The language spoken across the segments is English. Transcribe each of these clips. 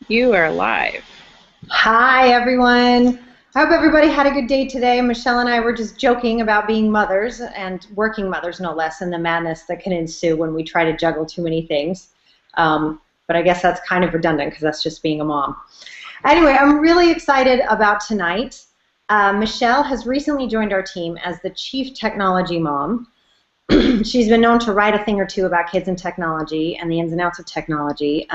You are live. Hi, everyone. I hope everybody had a good day today. Michelle and I were just joking about being mothers and working mothers, no less, and the madness that can ensue when we try to juggle too many things. But I guess that's kind of redundant because that's just being a mom. Anyway, I'm really excited about tonight. Michelle has recently joined our team as the Chief Technology Mom. She's been known to write a thing or two about kids and technology and the ins and outs of technology.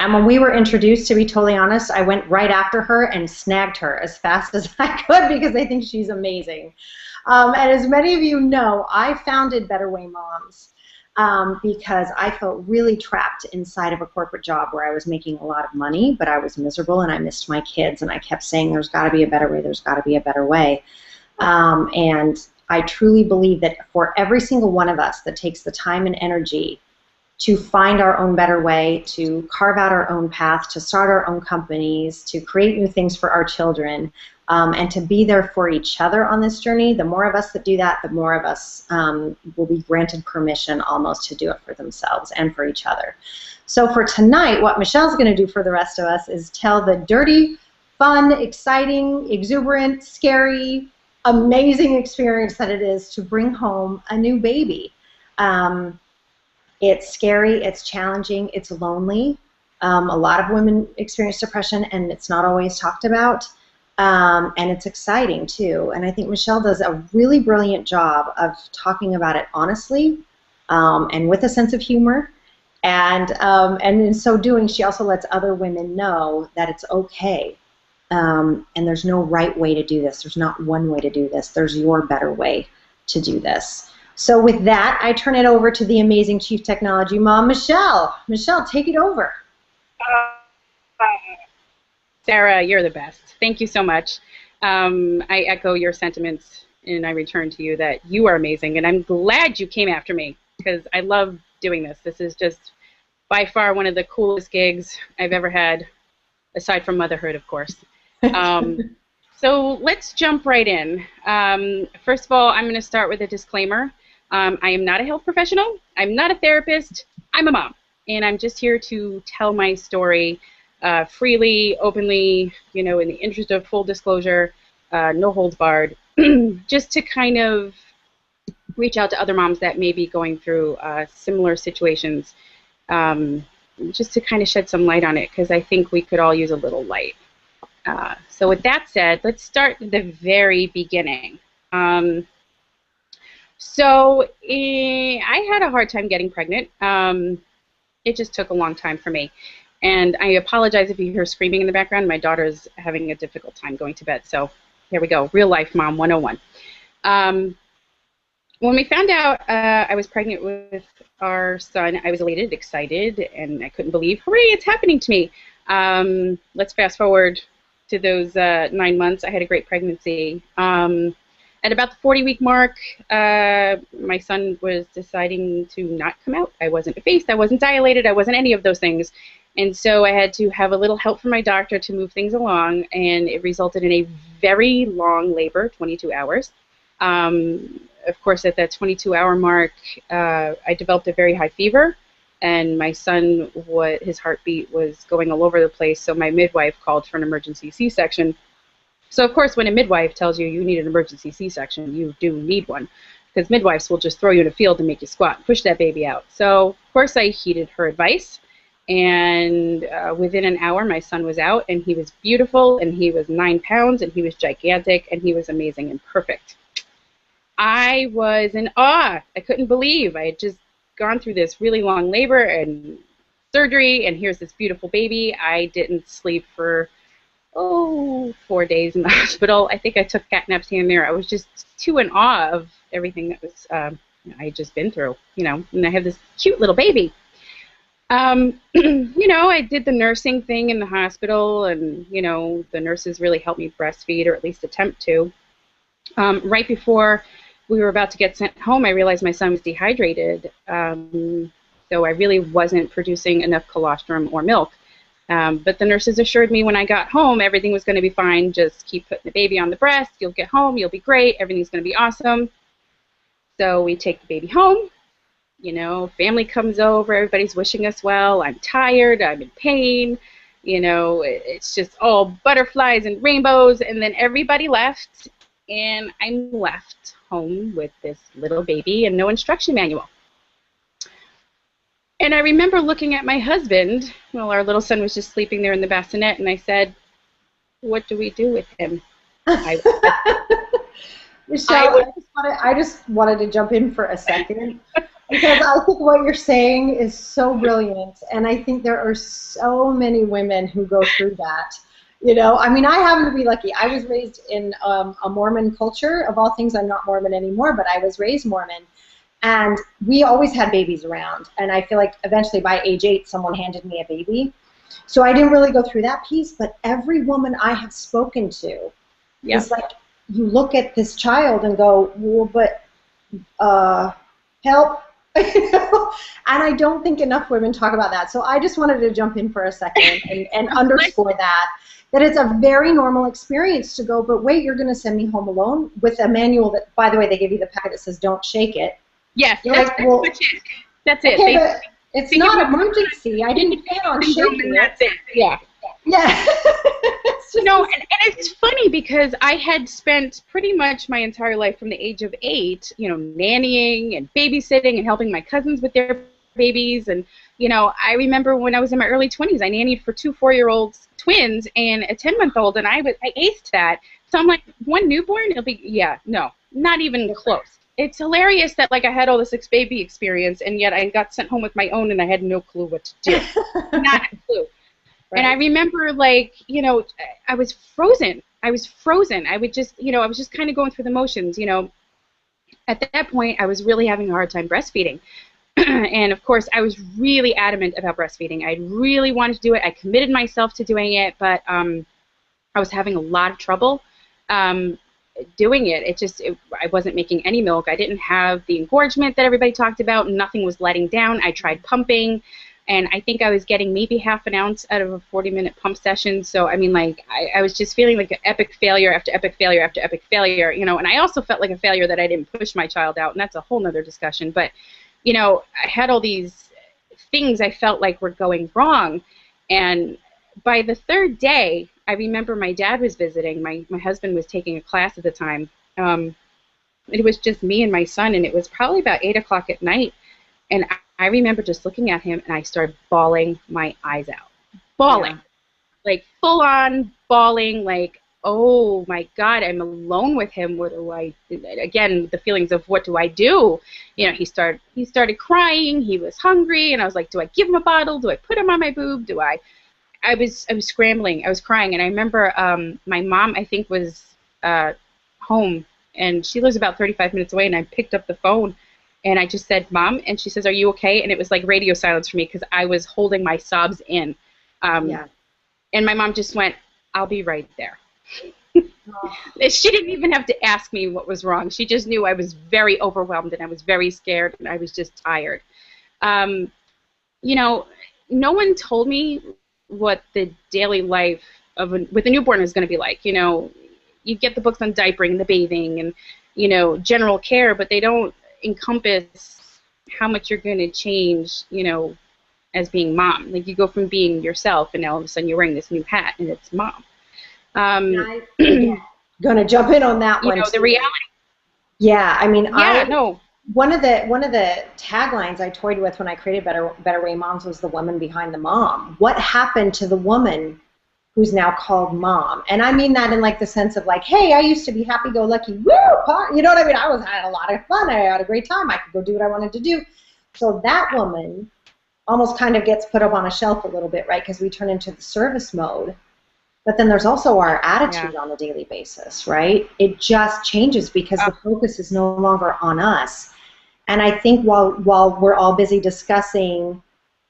And when we were introduced, to be totally honest, I went right after her and snagged her as fast as I could because I think she's amazing. And as many of you know, I founded Better Way Moms because I felt really trapped inside of a corporate job where I was making a lot of money, but I was miserable and I missed my kids. And I kept saying, there's got to be a better way, there's got to be a better way. And I truly believe that for every single one of us that takes the time and energy to find our own better way, to carve out our own path, to start our own companies, to create new things for our children, and to be there for each other on this journey, the more of us that do that, the more of us will be granted permission almost to do it for themselves and for each other. So for tonight, what Michelle's going to do for the rest of us is tell the dirty, fun, exciting, exuberant, scary, amazing experience that it is to bring home a new baby. It's scary, it's challenging, it's lonely. A lot of women experience depression and it's not always talked about. And it's exciting too. And I think Michelle does a really brilliant job of talking about it honestly and with a sense of humor. And in so doing, she also lets other women know that it's okay. And there's no right way to do this. There's not one way to do this. There's your better way to do this. So with that, I turn it over to the amazing Chief Technology Mom, Michelle. Michelle, take it over. Sarah, you're the best. Thank you so much. I echo your sentiments, and I return to you that you are amazing, and I'm glad you came after me because I love doing this. This is just by far one of the coolest gigs I've ever had, aside from motherhood, of course. So let's jump right in. First of all, I'm going to start with a disclaimer. I am not a health professional. I'm not a therapist. I'm a mom, and I'm just here to tell my story freely, openly, you know, in the interest of full disclosure, no holds barred, just to kind of reach out to other moms that may be going through similar situations, just to kind of shed some light on it, because I think we could all use a little light. So with that said, let's start at the very beginning. I had a hard time getting pregnant. It just took a long time for me. And I apologize if you hear screaming in the background. My daughter's having a difficult time going to bed. So here we go, real life mom 101. When we found out I was pregnant with our son, I was elated, excited, and I couldn't believe, hooray, it's happening to me. Let's fast forward to those 9 months. I had a great pregnancy. At about the 40-week mark, my son was deciding to not come out. I wasn't effaced, I wasn't dilated, I wasn't any of those things. And so I had to have a little help from my doctor to move things along, and it resulted in a very long labor, 22 hours. Of course, at that 22-hour mark, I developed a very high fever, and my son, his heartbeat was going all over the place, so my midwife called for an emergency C-section. So, of course, when a midwife tells you you need an emergency C-section, you do need one, because midwives will just throw you in a field and make you squat and push that baby out. So, of course, I heeded her advice, and within an hour, my son was out, and he was beautiful, and he was 9 pounds, and he was gigantic, and he was amazing and perfect. I was in awe. I couldn't believe. I had just gone through this really long labor and surgery, and here's this beautiful baby. I didn't sleep for 4 days in the hospital. I think I took cat naps here and there. I was just too in awe of everything that was I had just been through, you know, and I have this cute little baby. You know, I did the nursing thing in the hospital, and, you know, the nurses really helped me breastfeed, or at least attempt to. Right before we were about to get sent home, I realized my son was dehydrated, so I really wasn't producing enough colostrum or milk. But the nurses assured me when I got home everything was going to be fine. Just keep putting the baby on the breast. You'll get home. You'll be great. Everything's going to be awesome. So we take the baby home. You know, family comes over, everybody's wishing us well. I'm tired, I'm in pain. You know, it's just all butterflies and rainbows. And then everybody left, and I'm left home with this little baby and no instruction manual. And I remember looking at my husband while our little son was just sleeping there in the bassinet, and I said, "What do we do with him?" I, I Michelle, was I just wanted to jump in for a second because I think what you're saying is so brilliant, and I think there are so many women who go through that. You know, I mean, I happen to be lucky. I was raised in a Mormon culture. Of all things, I'm not Mormon anymore, but I was raised Mormon. And we always had babies around. And I feel like eventually by age 8, someone handed me a baby. So I didn't really go through that piece, but every woman I have spoken to yeah. is like, you look at this child and go, well, but help. And I don't think enough women talk about that. So I just wanted to jump in for a second and underscore that it's a very normal experience to go, but wait, you're going to send me home alone with a manual that, by the way, they give you the packet that says don't shake it. Yes, You're that's like, well, pretty much it. That's it. okay, but it's not emergency. I didn't plan on shaking it. That's it. Yeah. Yeah. It's just No, and it's funny because I had spent pretty much my entire life from the age of 8, you know, nannying and babysitting and helping my cousins with their babies. And, you know, I remember when I was in my early 20s, I nannied for 2 4-year-old twins and a 10-month-old, and I aced that. So I'm like, one newborn, it'll be, yeah, no, not even close. It's hilarious that, like, I had all this baby experience, and yet I got sent home with my own, and I had no clue what to do. Not a clue. Right. And I remember, like, you know, I was frozen. I was frozen. I would just, you know, I was just kind of going through the motions, you know. At that point, I was really having a hard time breastfeeding. And, of course, I was really adamant about breastfeeding. I really wanted to do it. I committed myself to doing it, but I was having a lot of trouble doing it. I wasn't making any milk. I didn't have the engorgement that everybody talked about. Nothing was letting down. I tried pumping. And I think I was getting maybe half an ounce out of a 40-minute pump session. So, I mean, like, I was just feeling like an epic failure after epic failure after epic failure, you know. And I also felt like a failure that I didn't push my child out, and that's a whole nother discussion. But, you know, I had all these things I felt like were going wrong. And by the 3rd day, I remember my dad was visiting. My husband was taking a class at the time. It was just me and my son, and it was probably about 8 o'clock at night. And I remember just looking at him, and I started bawling my eyes out. Bawling. Yeah. Like, full-on bawling, like, oh, my God, I'm alone with him. What do I do? Again, the feelings of what do I do? You know, he started crying. He was hungry, and I was like, do I give him a bottle? Do I put him on my boob? I was scrambling. I was crying, and I remember my mom, I think, was home, and she lives about 35 minutes away, and I picked up the phone. And I just said, Mom, and she says, are you okay? And it was like radio silence for me because I was holding my sobs in. Yeah. And my mom just went, I'll be right there. Oh. She didn't even have to ask me what was wrong. She just knew I was very overwhelmed and I was very scared and I was just tired. You know, no one told me what the daily life with a newborn is going to be like. You know, you get the books on diapering and the bathing and, you know, general care, but they don't encompass how much you're going to change, you know, as being mom. Like, you go from being yourself, and now all of a sudden you're wearing this new hat, and it's mom. I'm going to jump in on that one. You know, the reality. Yeah, I mean, no. One of the taglines I toyed with when I created Better Way Moms was the woman behind the mom. What happened to the woman who's now called mom? And I mean that in like the sense of like, hey, I used to be happy-go-lucky, woo, you know what I mean? I had a lot of fun. I had a great time. I could go do what I wanted to do. So that woman almost kind of gets put up on a shelf a little bit, right? Because we turn into the service mode. But then there's also our attitude on a daily basis, right? It just changes because the focus is no longer on us. And I think while we're all busy discussing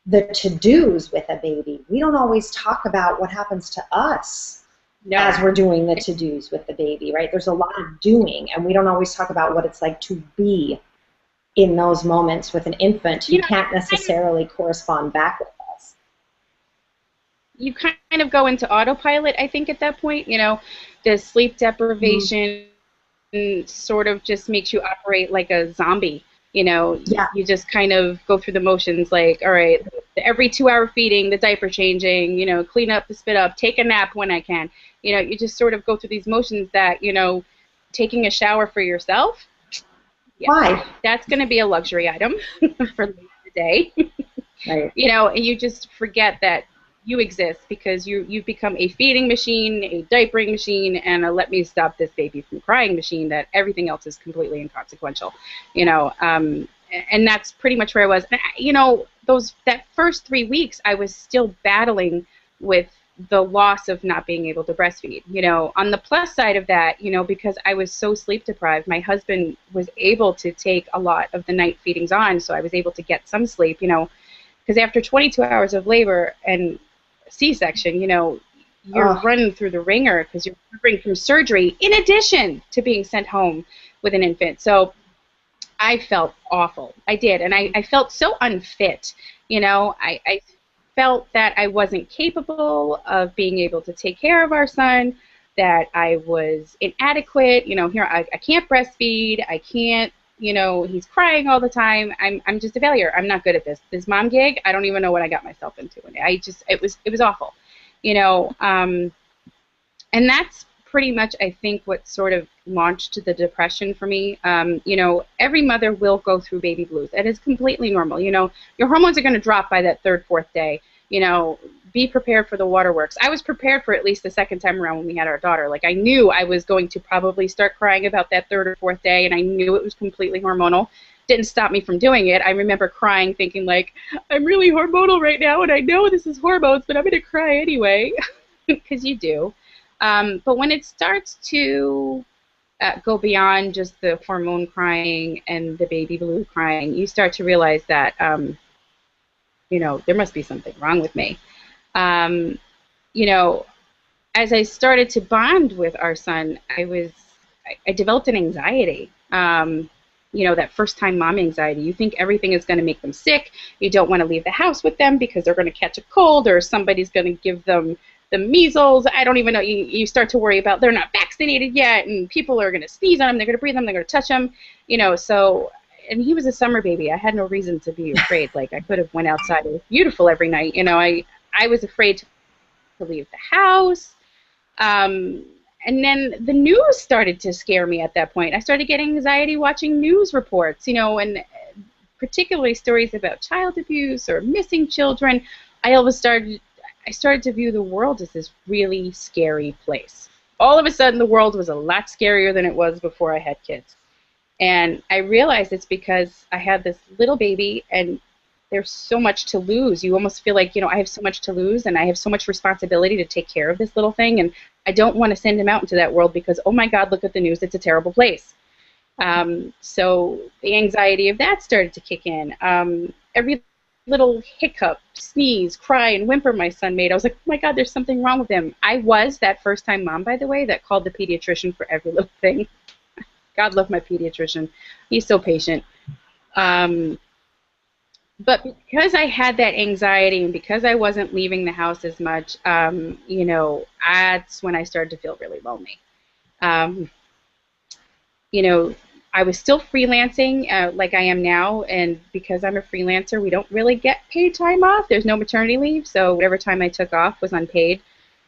the to-dos with a baby, we don't always talk about what happens to us as we're doing the to-dos with the baby, right? There's a lot of doing, and we don't always talk about what it's like to be in those moments with an infant who can't necessarily correspond back with us. You kind of go into autopilot, I think, at that point. You know, the sleep deprivation sort of just makes you operate like a zombie. Yeah. You just kind of go through the motions like, all right, every 2 hour feeding, the diaper changing, clean up, spit up, take a nap when I can. You just sort of go through these motions that, taking a shower for yourself, yeah, Why? that's going to be a luxury item for the day. Right. And you just forget that you exist because you've become a feeding machine, a diapering machine, and a let me stop this baby from crying machine. That everything else is completely inconsequential, and that's pretty much where I was. And, that first 3 weeks, I was still battling with the loss of not being able to breastfeed. On the plus side of that, because I was so sleep deprived, my husband was able to take a lot of the night feedings on, so I was able to get some sleep. Because after 22 hours of labor and C-section, you're Oh, running through the ringer because you're recovering from surgery in addition to being sent home with an infant. So I felt awful. I did. And I felt so unfit. I felt that I wasn't capable of being able to take care of our son, that I was inadequate. Here I can't breastfeed. I can't, he's crying all the time. I'm just a failure. I'm not good at this. This mom gig, I don't even know what I got myself into. And it was awful, you know. And that's pretty much, I think, what sort of launched the depression for me. Every mother will go through baby blues. It is completely normal. Your hormones are going to drop by that third, fourth day. Be prepared for the waterworks. I was prepared for at least the second time around when we had our daughter. Like, I knew I was going to probably start crying about that third or fourth day, and I knew it was completely hormonal. Didn't stop me from doing it. I remember crying, thinking, like, I'm really hormonal right now, and I know this is hormones, but I'm going to cry anyway, because you do. But when it starts to go beyond just the hormone crying and the baby blue crying, you start to realize that, there must be something wrong with me. Um, you know, as I started to bond with our son, I developed an anxiety. That first time mom anxiety. You think everything is going to make them sick. You don't want to leave the house with them because they're going to catch a cold or somebody's going to give them the measles. I don't even know. You start to worry about they're not vaccinated yet and people are going to sneeze on them. They're going to breathe on them. They're going to touch them. So, and he was a summer baby. I had no reason to be afraid. Like, I could have went outside. It was beautiful every night. I was afraid to leave the house. And then the news started to scare me at that point. I started getting anxiety watching news reports, and particularly stories about child abuse or missing children. I started to view the world as this really scary place. All of a sudden, the world was a lot scarier than it was before I had kids. And I realized it's because I had this little baby and there's so much to lose. You almost feel like, I have so much to lose and I have so much responsibility to take care of this little thing. And I don't want to send him out into that world because, oh my God, look at the news. It's a terrible place. So the anxiety of that started to kick in. Every little hiccup, sneeze, cry, and whimper my son made, I was like, oh my God, there's something wrong with him. I was that first-time mom, by the way, that called the pediatrician for every little thing. God love my pediatrician. He's so patient. But because I had that anxiety and because I wasn't leaving the house as much, that's when I started to feel really lonely. Um, I was still freelancing like I am now, and because I'm a freelancer, we don't really get paid time off. There's no maternity leave, so whatever time I took off was unpaid.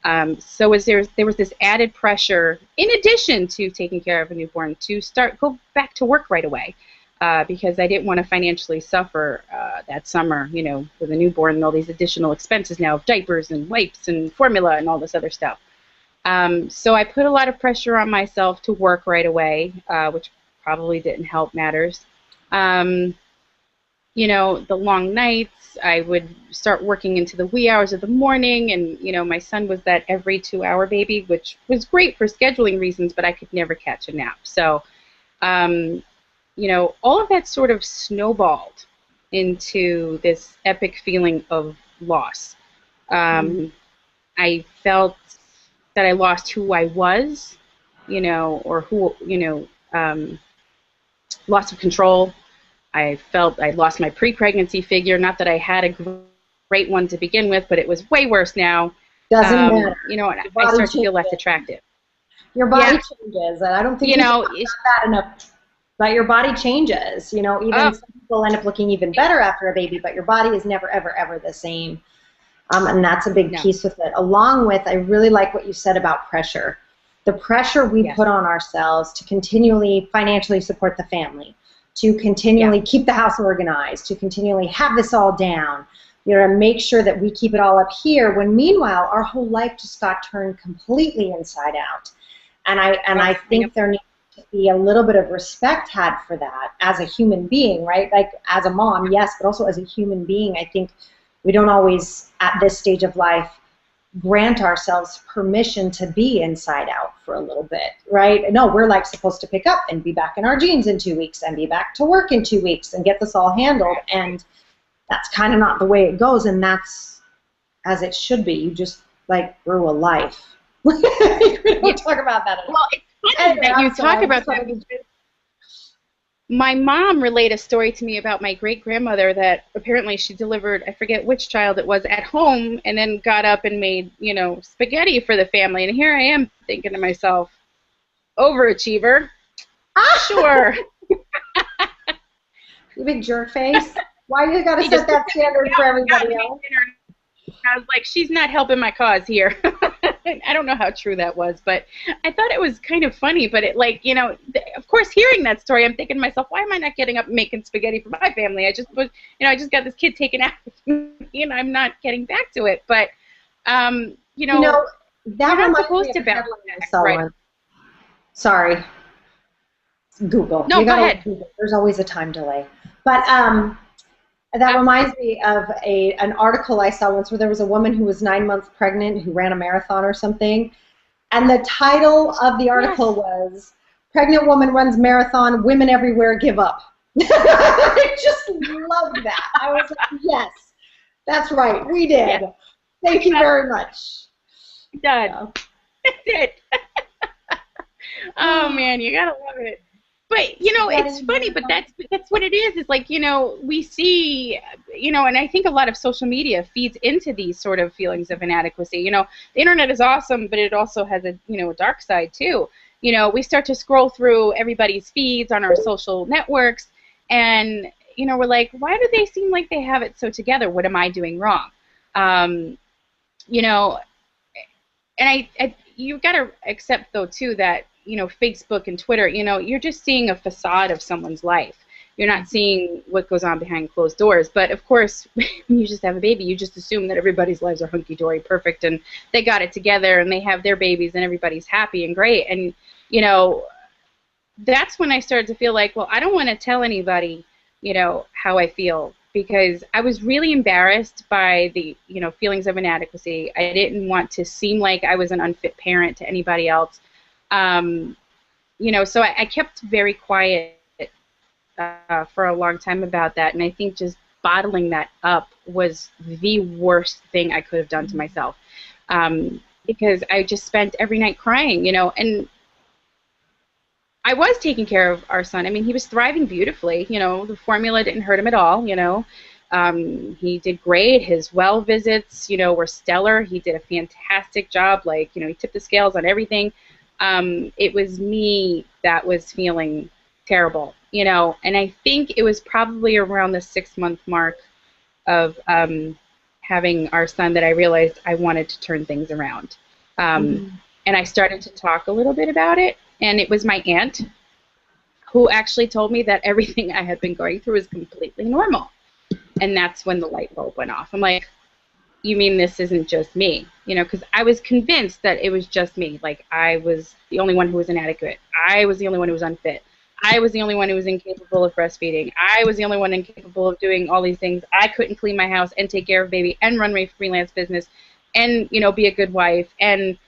There was this added pressure, in addition to taking care of a newborn, to go back to work right away. Because I didn't want to financially suffer that summer, with a newborn and all these additional expenses now of diapers and wipes and formula and all this other stuff. So I put a lot of pressure on myself to work right away, which probably didn't help matters. The long nights, I would start working into the wee hours of the morning, and, my son was that every 2-hour baby, which was great for scheduling reasons, but I could never catch a nap. So, all of that sort of snowballed into this epic feeling of loss. I felt that I lost who I was, or loss of control. I felt I lost my pre-pregnancy figure. Not that I had a great one to begin with, but it was way worse now. doesn't matter. And I started to feel less attractive. Your body Yeah, changes, and I don't think you we know, talk about that enough. But your body changes, you know, even Oh, some people end up looking even better after a baby, but your body is never, ever, ever the same. And that's a big no. piece with it. Along with, I really like what you said about pressure. The pressure we Yes. put on ourselves to continually financially support the family, to Yeah. continually keep the house organized, to continually have this all down, you know, to make sure that we keep it all up here, when meanwhile our whole life just got turned completely inside out. And I I know. think there needs to be a little bit of respect had for that as a human being, right? Like as a mom, yes, but also as a human being. I think we don't always, at this stage of life, grant ourselves permission to be inside out for a little bit, right? No, we're like supposed to pick up and be back in our jeans in 2 weeks and be back to work in 2 weeks and get this all handled. And that's kind of not the way it goes, and that's as it should be. You just like grew a life. We Yeah. don't talk about that enough. Well, it's funny Anyway, that I'm you sorry. talk about that. My mom relayed a story to me about my great-grandmother that apparently she delivered, I forget which child it was, at home and then got up and made, you know, spaghetti for the family. And here I am thinking to myself, overachiever. Sure. You big jerk face. Why you gotta She set just that standard for everybody else? I was like, she's not helping my cause here. I don't know how true that was, but I thought it was kind of funny. But it, like, you know, of course, hearing that story, I'm thinking to myself, why am I not getting up and making spaghetti for my family? I just was, you know, I just got this kid taken out of me, and I'm not getting back to it. But, you You know, know, that you're not reminds me supposed of to a bounce headline I back, saw right? once. Sorry, Google. No, You go gotta ahead. Google. There's always a time delay. But that reminds me of an article I saw once where there was a woman who was 9 months pregnant who ran a marathon or something. And the title of the article Yes. was "Pregnant Woman Runs Marathon, Women Everywhere Give Up." I just loved that. I was like, yes, that's right, we did. Yes. Thank you very much. Done. Yeah. That's it. Oh man, you gotta love it. But you know, it's Spaghetti funny, but marathon. that's what it is. It's like, you know, we see, you know, and I think a lot of social media feeds into these sort of feelings of inadequacy. You know, the internet is awesome, but it also has a, you know, a dark side too. You know, we start to scroll through everybody's feeds on our social networks, and you know, we're like, why do they seem like they have it so together? What am I doing wrong? Um, you know, and I you got to accept though too that, you know, Facebook and Twitter, you know, you're just seeing a facade of someone's life. You're not seeing what goes on behind closed doors. But of course, when you just have a baby, you just assume that everybody's lives are hunky dory, perfect, and they got it together, and they have their babies, and everybody's happy and great. And you know, that's when I started to feel like, well, I don't want to tell anybody, you know, how I feel, because I was really embarrassed by the, you know, feelings of inadequacy. I didn't want to seem like I was an unfit parent to anybody else. Um, you know, so I kept very quiet for a long time about that, and I think just bottling that up was the worst thing I could have done to myself, because I just spent every night crying, you know, and I was taking care of our son. I mean, he was thriving beautifully. You know, the formula didn't hurt him at all. You know, he did great. His well visits, you know, were stellar. He did a fantastic job. Like, you know, he tipped the scales on everything. It was me that was feeling terrible. You know, and I think it was probably around the 6 month mark of having our son that I realized I wanted to turn things around. Um, Mhm. and I started to talk a little bit about it. And it was my aunt who actually told me that everything I had been going through is completely normal. And that's when the light bulb went off. I'm like, you mean this isn't just me? You know, because I was convinced that it was just me. Like, I was the only one who was inadequate. I was the only one who was unfit. I was the only one who was incapable of breastfeeding. I was the only one incapable of doing all these things. I couldn't clean my house and take care of baby and run my freelance business and, you know, be a good wife and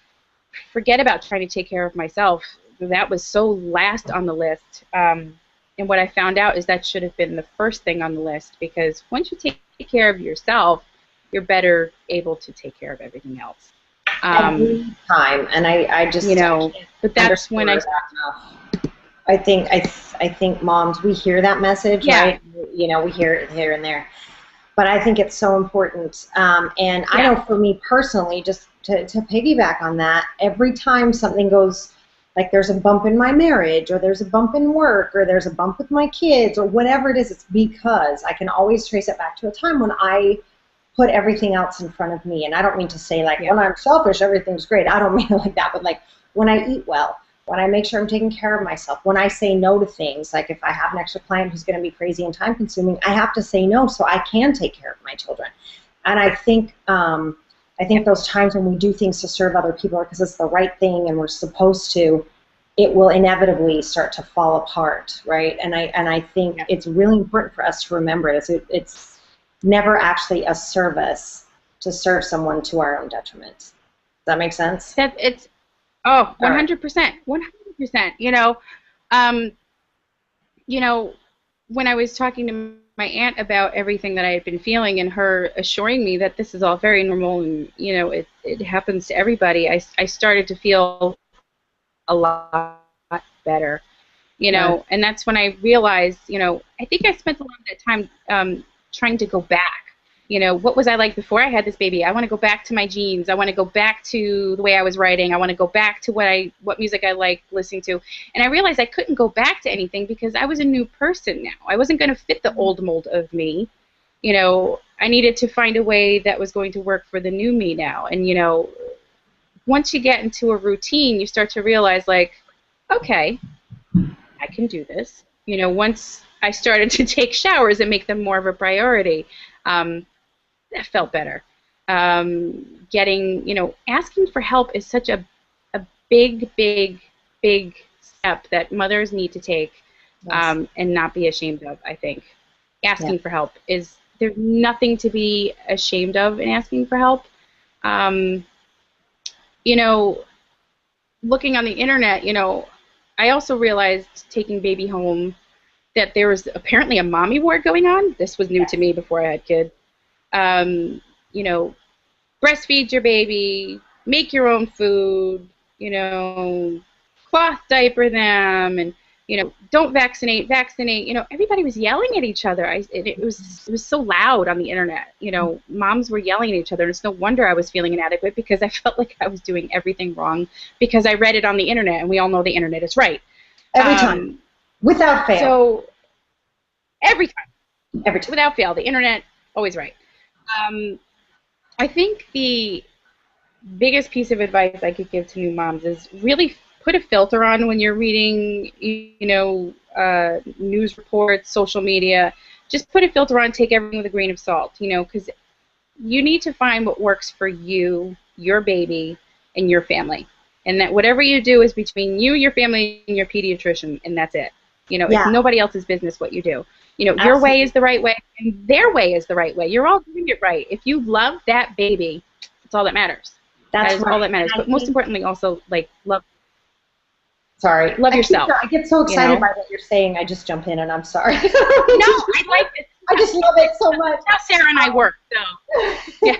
forget about trying to take care of myself. That was so last on the list. And what I found out is that should have been the first thing on the list, because once you take care of yourself, you're better able to take care of everything else. Every time, and I You just I know, can't but that's when underscore I, that enough. I think moms, we hear that message, yeah, right? You know, we hear it here and there, but I think it's so important. And I yeah, know for me personally, just to piggyback on that, every time something goes like there's a bump in my marriage, or there's a bump in work, or there's a bump with my kids, or whatever it is, it's because I can always trace it back to a time when I put everything else in front of me. And I don't mean to say like, when I'm selfish, everything's great. I don't mean it like that, but like when I eat well, when I make sure I'm taking care of myself, when I say no to things, like if I have an extra client who's going to be crazy and time consuming, I have to say no so I can take care of my children. And I think those times when we do things to serve other people because it's the right thing and we're supposed to, it will inevitably start to fall apart, right? And I think it's really important for us to remember it. It's never actually a service to serve someone to our own detriment. Does that make sense? It's 100%, 100%. When I was talking to my aunt about everything that I had been feeling, and her assuring me that this is all very normal and it happens to everybody, I started to feel a lot better. And that's when I realized, I think I spent a lot of that time trying to go back. What was I like before I had this baby? I want to go back to my genes. I want to go back to the way I was writing. I want to go back to what music I liked listening to. And I realized I couldn't go back to anything because I was a new person now. I wasn't going to fit the old mold of me. I needed to find a way that was going to work for the new me now. And, once you get into a routine, you start to realize, like, okay, I can do this. Once I started to take showers and make them more of a priority, that felt better. Asking for help is such a big step that mothers need to take, and not be ashamed of, I think. Asking for help there's nothing to be ashamed of in asking for help. Looking on the internet, I also realized taking baby home that there was apparently a mommy ward going on. This was new to me before I had kids. Breastfeed your baby, make your own food, cloth diaper them, and don't vaccinate. Everybody was yelling at each other. It was so loud on the internet. Moms were yelling at each other, and it's no wonder I was feeling inadequate because I felt like I was doing everything wrong because I read it on the internet, and we all know the internet is right. Every time. Without fail. So every time. Without fail. The internet, always right. I think the biggest piece of advice I could give to new moms is really put a filter on when you're reading, news reports, social media. Just put a filter on, take everything with a grain of salt, because you need to find what works for you, your baby, and your family. And that whatever you do is between you, your family, and your pediatrician, and that's it. It's nobody else's business what you do. Your way is the right way, and their way is the right way. You're all doing it right. If you love that baby, that's all that matters. That is all that matters. But most importantly, also, like, love yourself. I get so excited by what you're saying. I just jump in, and I'm sorry. No, I like it. I just love it so much. That's how Sarah and I work, so. Yeah.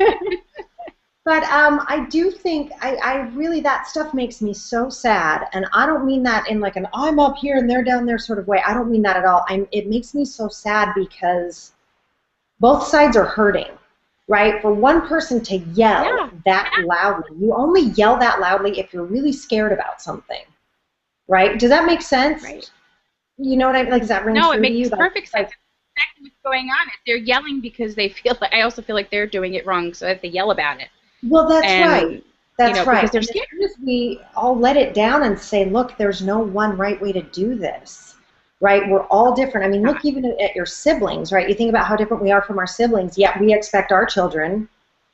But I do think, I really, that stuff makes me so sad, and I don't mean that in like an I'm up here and they're down there sort of way. I don't mean that at all. It makes me so sad because both sides are hurting, right? For one person to yell that loudly, you only yell that loudly if you're really scared about something, right? Does that make sense? Right. You know what I mean? Like, does that ring true to you? No, it makes perfect sense. Exactly what's going on. They're yelling because they feel like, I also feel like they're doing it wrong, so that they yell about it. Well, that's right. That's right. Because they're scared. We all let it down and say, look, there's no one right way to do this, right? We're all different. I mean, look even at your siblings, right? You think about how different we are from our siblings, yet we expect our children,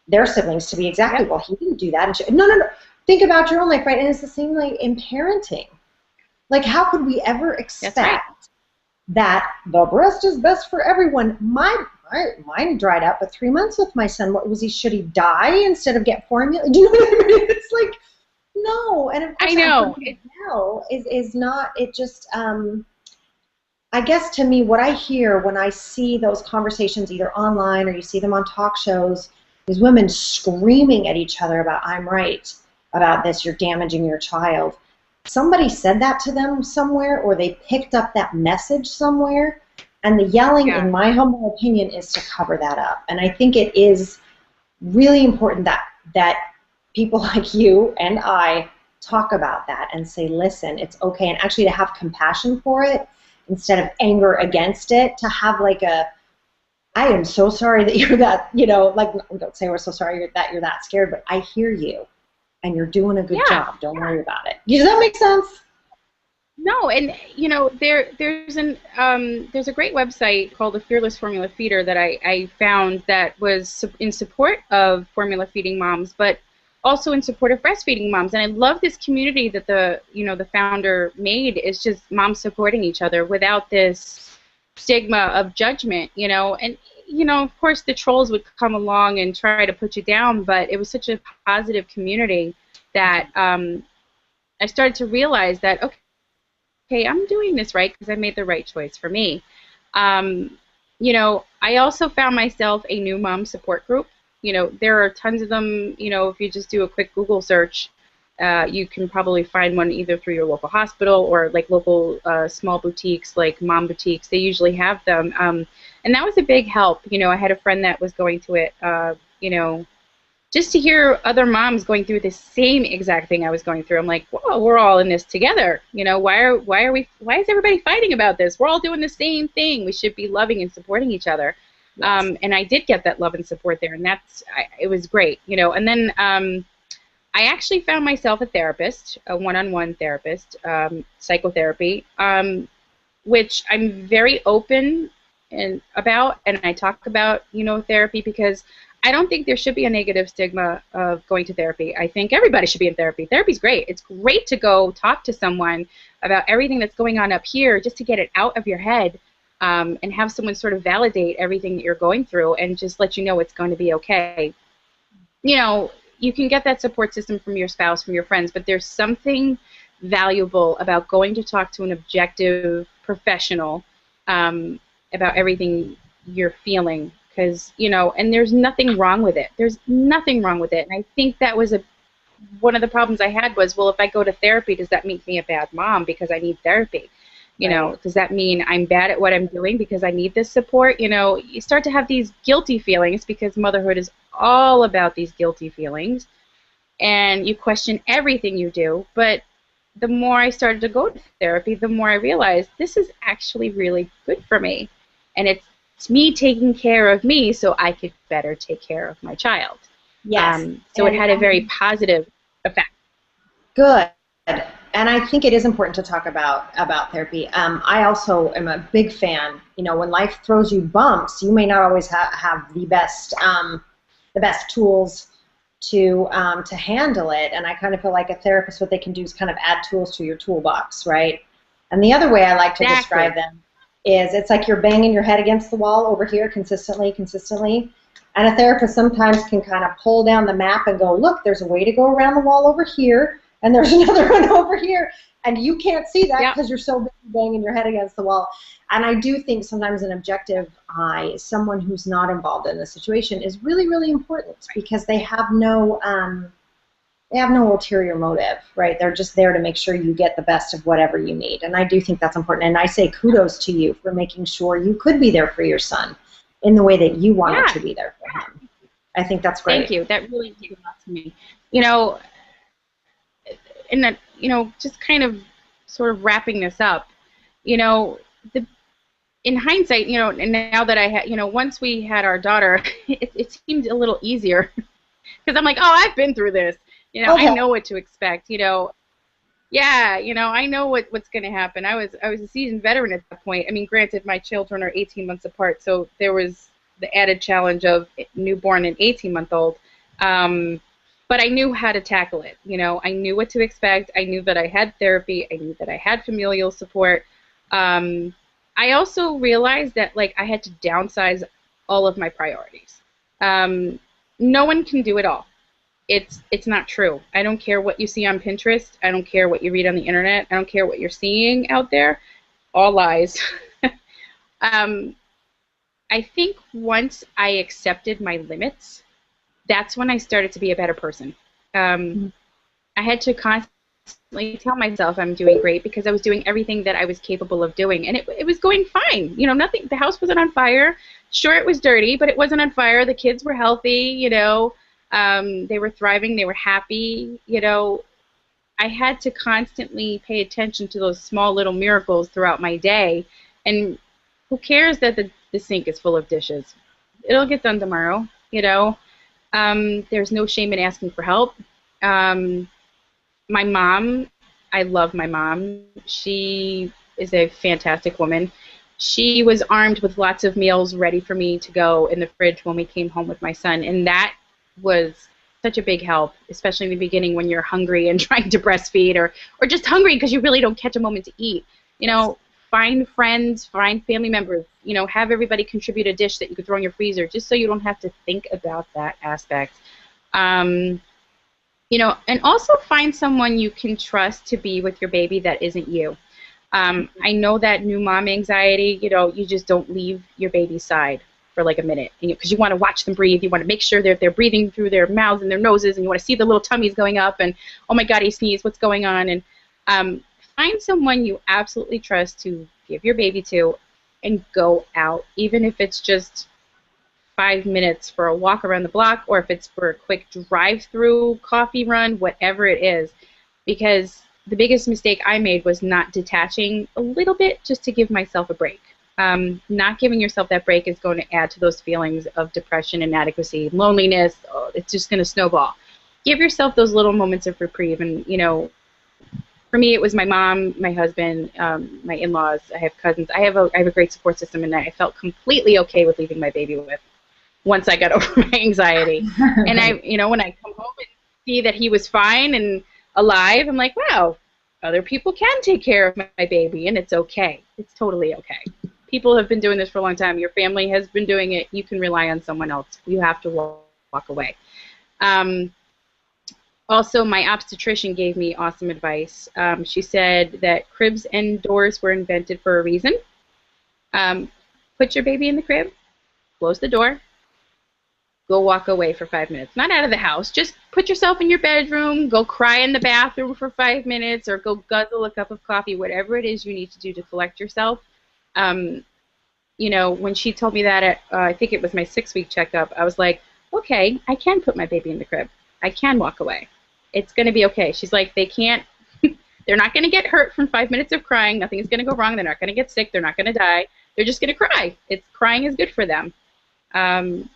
their siblings, to be exactly, well, he didn't do that. And no. Think about your own life, right? And it's the same like in parenting. Like, how could we ever expect that the breast is best for everyone? Mine dried up at 3 months with my son. What was he? Should he die instead of get formula? Do you know what I mean? It's like, no. And of course, I know. No, is not. It just. I guess to me, what I hear when I see those conversations either online or you see them on talk shows is women screaming at each other about I'm right about this. You're damaging your child. Somebody said that to them somewhere, or they picked up that message somewhere. And the yelling, in my humble opinion, is to cover that up. And I think it is really important that people like you and I talk about that and say, listen, it's okay, and actually to have compassion for it instead of anger against it, to have like a, I am so sorry that you're that, like, don't say we're so sorry you're that scared, but I hear you and you're doing a good Yeah. job. Don't worry about it. Does that make sense? No, and there's a great website called the Fearless Formula Feeder that I found that was in support of formula feeding moms, but also in support of breastfeeding moms. And I love this community that the founder made, is just moms supporting each other without this stigma of judgment, and of course the trolls would come along and try to put you down, but it was such a positive community that I started to realize that, okay, I'm doing this right because I made the right choice for me. Um, I also found myself a new mom support group. There are tons of them. If you just do a quick Google search, you can probably find one either through your local hospital or like local small boutiques, like mom boutiques. They usually have them. And that was a big help. I had a friend that was going to it, just to hear other moms going through the same exact thing I was going through. I'm like, whoa, we're all in this together. Why is everybody fighting about this? We're all doing the same thing. We should be loving and supporting each other. Yes. And I did get that love and support there, and it was great. And then I actually found myself a therapist, a one-on-one therapist, psychotherapy, which I'm very open and I talk about, therapy, because I don't think there should be a negative stigma of going to therapy. I think everybody should be in therapy. Therapy's great. It's great to go talk to someone about everything that's going on up here, just to get it out of your head, and have someone sort of validate everything that you're going through and just let you know it's going to be okay. You can get that support system from your spouse, from your friends, but there's something valuable about going to talk to an objective professional about everything you're feeling, because and there's nothing wrong with it. There's nothing wrong with it. And I think that was one of the problems I had was, well, if I go to therapy, does that make me a bad mom because I need therapy? Right. Does that mean I'm bad at what I'm doing because I need this support? You start to have these guilty feelings, because motherhood is all about these guilty feelings, and you question everything you do. But the more I started to go to therapy, the more I realized this is actually really good for me. And it's me taking care of me so I could better take care of my child. Yes. So it And had a very positive effect. good. And I think it is important to talk about therapy. I also am a big fan. When life throws you bumps, you may not always have the best tools to handle it. And I kind of feel like a therapist, what they can do is kind of add tools to your toolbox, right? And the other way I like to describe them is, it's like you're banging your head against the wall over here consistently. And a therapist sometimes can kind of pull down the map and go, look, there's a way to go around the wall over here, and there's another one over here. And you can't see that because you're so busy banging your head against the wall. And I do think sometimes an objective eye, someone who's not involved in the situation, is really, really important, because they have no ulterior motive, right? They're just there to make sure you get the best of whatever you need. And I do think that's important. And I say kudos to you for making sure you could be there for your son in the way that you wanted to be there for him. I think that's great. Thank you. That really means a lot to me. And that, just kind of sort of wrapping this up, in hindsight, and now that I had, once we had our daughter, it seemed a little easier, because I'm like, oh, I've been through this. Okay. I know what to expect. Yeah, I know what's going to happen. I was a seasoned veteran at that point. I mean, granted, my children are 18 months apart, so there was the added challenge of newborn and 18-month-old. But I knew how to tackle it. I knew what to expect. I knew that I had therapy. I knew that I had familial support. I also realized that, like, I had to downsize all of my priorities. No one can do it all. It's not true. I don't care what you see on Pinterest. I don't care what you read on the internet. I don't care what you're seeing out there. All lies. I think once I accepted my limits, that's when I started to be a better person. I had to constantly tell myself I'm doing great, because I was doing everything that I was capable of doing, and it was going fine. Nothing. The house wasn't on fire. Sure, it was dirty, but it wasn't on fire. The kids were healthy. They were thriving. They were happy. I had to constantly pay attention to those small little miracles throughout my day. And who cares that the sink is full of dishes? It'll get done tomorrow, you know. There's no shame in asking for help. Um, my mom, I love my mom. She is a fantastic woman. She was armed with lots of meals ready for me to go in the fridge when we came home with my son, and that was such a big help, especially in the beginning when you're hungry and trying to breastfeed, or just hungry because you really don't catch a moment to eat. You know, find friends, find family members, you know, have everybody contribute a dish that you could throw in your freezer just so you don't have to think about that aspect. Um, you know, and also find someone you can trust to be with your baby that isn't you. I know that new mom anxiety, you know, you just don't leave your baby's side for like a minute because you want to watch them breathe. You want to make sure they're breathing through their mouths and their noses, and you want to see the little tummies going up and, oh my God, he sneezed, what's going on? And find someone you absolutely trust to give your baby to and go out, even if it's just 5 minutes for a walk around the block, or if it's for a quick drive-through coffee run, whatever it is. Because the biggest mistake I made was not detaching a little bit just to give myself a break. Not giving yourself that break is going to add to those feelings of depression, inadequacy, loneliness. Oh, it's just going to snowball. Give yourself those little moments of reprieve. And, you know, for me, it was my mom, my husband, my in-laws. I have cousins. I have a great support system, and I felt completely okay with leaving my baby with once I got over my anxiety. And you know, when I come home and see that he was fine and alive, I'm like, wow, other people can take care of my baby, and it's okay. It's totally okay. People have been doing this for a long time. Your family has been doing it. You can rely on someone else. You have to walk away. Also, my obstetrician gave me awesome advice. She said that cribs and doors were invented for a reason. Put your baby in the crib, close the door, go walk away for 5 minutes. Not out of the house. Just put yourself in your bedroom, go cry in the bathroom for 5 minutes, or go guzzle a cup of coffee, whatever it is you need to do to collect yourself. You know, when she told me that at, I think it was my 6-week checkup, I was like, okay, I can put my baby in the crib. I can walk away. It's going to be okay. She's like, they can't, they're not going to get hurt from 5 minutes of crying. Nothing is going to go wrong. They're not going to get sick. They're not going to die. They're just going to cry. Crying is good for them.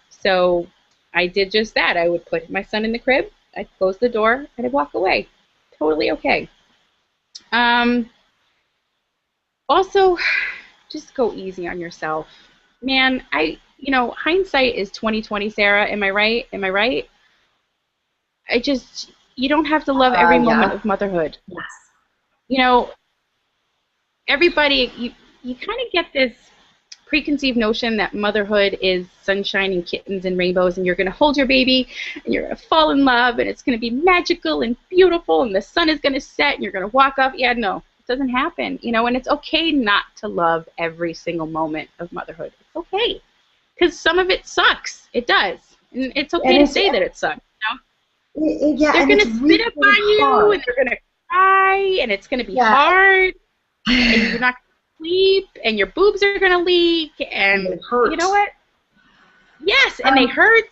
So I did just that. I would put my son in the crib, I'd close the door, and I'd walk away. Totally okay. Also, just go easy on yourself. Man, you know, hindsight is 20/20, Sarah. Am I right? Am I right? You don't have to love every moment Yeah. of motherhood. Yes. You know, everybody, you kind of get this preconceived notion that motherhood is sunshine and kittens and rainbows, and you're going to hold your baby and you're going to fall in love and it's going to be magical and beautiful and the sun is going to set and you're going to walk off. Yeah, no, it doesn't happen, you know, and it's okay not to love every single moment of motherhood. It's okay, because some of it sucks. It does, and it's okay to say that it sucks. Yeah, they're and going to it's spit up really on you, hard. and they're going to cry, and it's going to be hard, and you're not going to sleep, and your boobs are going to leak, and it hurts. you know what? Yes, and they hurt.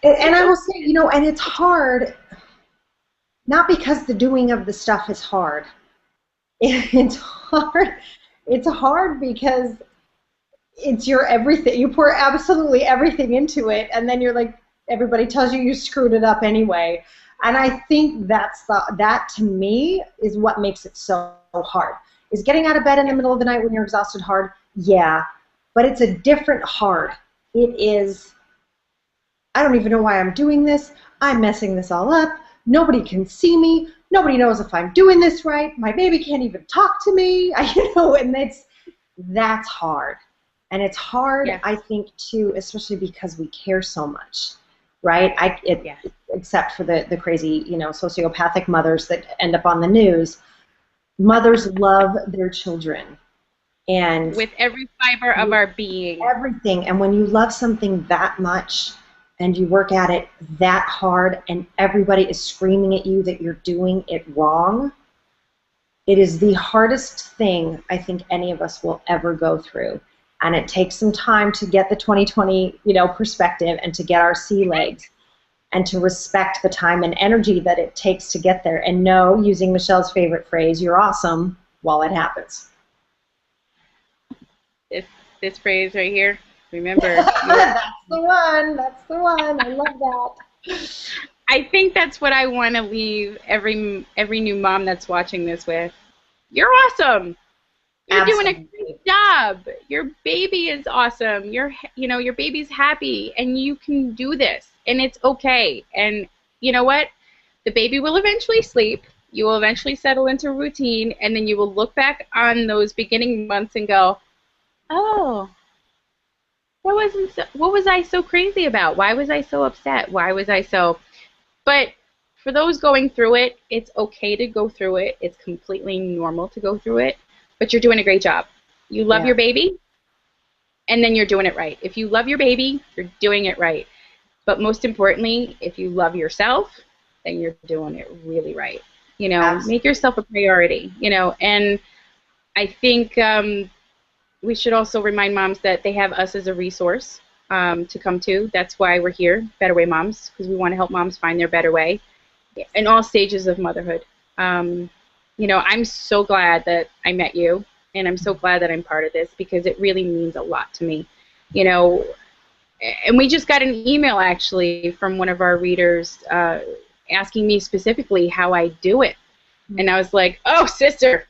And I will say, you know, and it's hard, not because the doing of the stuff is hard. It's hard. It's hard because it's your everything. You pour absolutely everything into it, and then you're like, everybody tells you screwed it up anyway. And I think that to me is what makes it so hard. Is getting out of bed in the middle of the night when you're exhausted hard? Yeah, but it's a different hard. It is, I don't even know why I'm doing this. I'm messing this all up. Nobody can see me. Nobody knows if I'm doing this right. My baby can't even talk to me. You know, and that's hard. And it's hard, Yes. I think, too, especially because we care so much, right? Except for the crazy, you know, sociopathic mothers that end up on the news. Mothers love their children. And with every fiber of our being. Everything. And when you love something that much and you work at it that hard and everybody is screaming at you that you're doing it wrong, it is the hardest thing I think any of us will ever go through. And it takes some time to get the 20/20, you know, perspective and to get our sea legs and to respect the time and energy that it takes to get there, and know, using Michelle's favorite phrase, you're awesome while it happens. This phrase right here. Remember, That's the one. That's the one. I love that. I think that's what I want to leave every new mom that's watching this with. You're awesome. You're Absolutely. doing a great job. Your baby is awesome. Your baby's happy, and you can do this, and it's okay. And you know what? The baby will eventually sleep. You will eventually settle into a routine, and then you will look back on those beginning months and go, "Oh, what was I so crazy about? Why was I so upset? Why was I so?" But for those going through it, it's okay to go through it. It's completely normal to go through it. But you're doing a great job. You love your baby, and then you're doing it right. If you love your baby, you're doing it right. But most importantly, if you love yourself, then you're doing it really right. Absolutely. Make yourself a priority, and I think we should also remind moms that they have us as a resource to come to. That's why we're here, Better Way Moms, because we want to help moms find their better way in all stages of motherhood. I'm so glad that I met you, and I'm so glad that I'm part of this, because it really means a lot to me. And we just got an email, actually, from one of our readers asking me specifically how I do it. And I was like, oh, sister,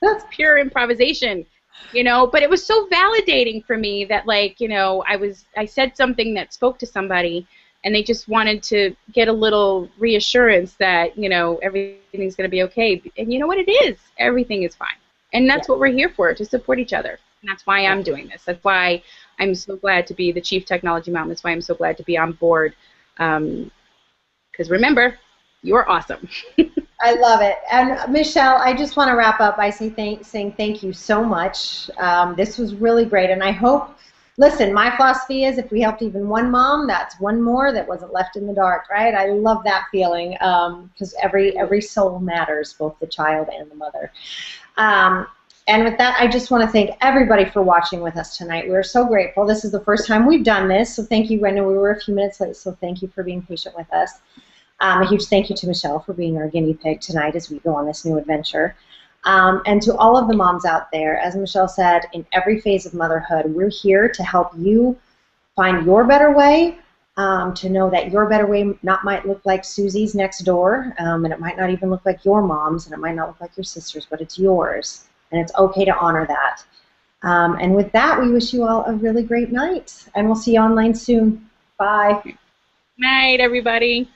that's pure improvisation. But it was so validating for me that, I said something that spoke to somebody, and they just wanted to get a little reassurance that, everything's going to be okay. And you know what it is? Everything is fine. And that's what we're here for, to support each other. And that's why I'm doing this. That's why I'm so glad to be the Chief Technology Mom. That's why I'm so glad to be on board. Because remember, you're awesome. I love it. And Michelle, I just want to wrap up by saying thank you so much. This was really great, and I hope, listen, my philosophy is if we helped even one mom, that's one more that wasn't left in the dark, right? I love that feeling, because every soul matters, both the child and the mother. And with that, I just want to thank everybody for watching with us tonight. We're so grateful. This is the first time we've done this, so thank you. I know we were a few minutes late, so thank you for being patient with us. A huge thank you to Michelle for being our guinea pig tonight as we go on this new adventure. And to all of the moms out there, as Michelle said, in every phase of motherhood, we're here to help you find your better way, to know that your better way might look like Susie's next door, and it might not even look like your mom's, and it might not look like your sister's, but it's yours. And it's okay to honor that. And with that, we wish you all a really great night, and we'll see you online soon. Bye. Night, everybody.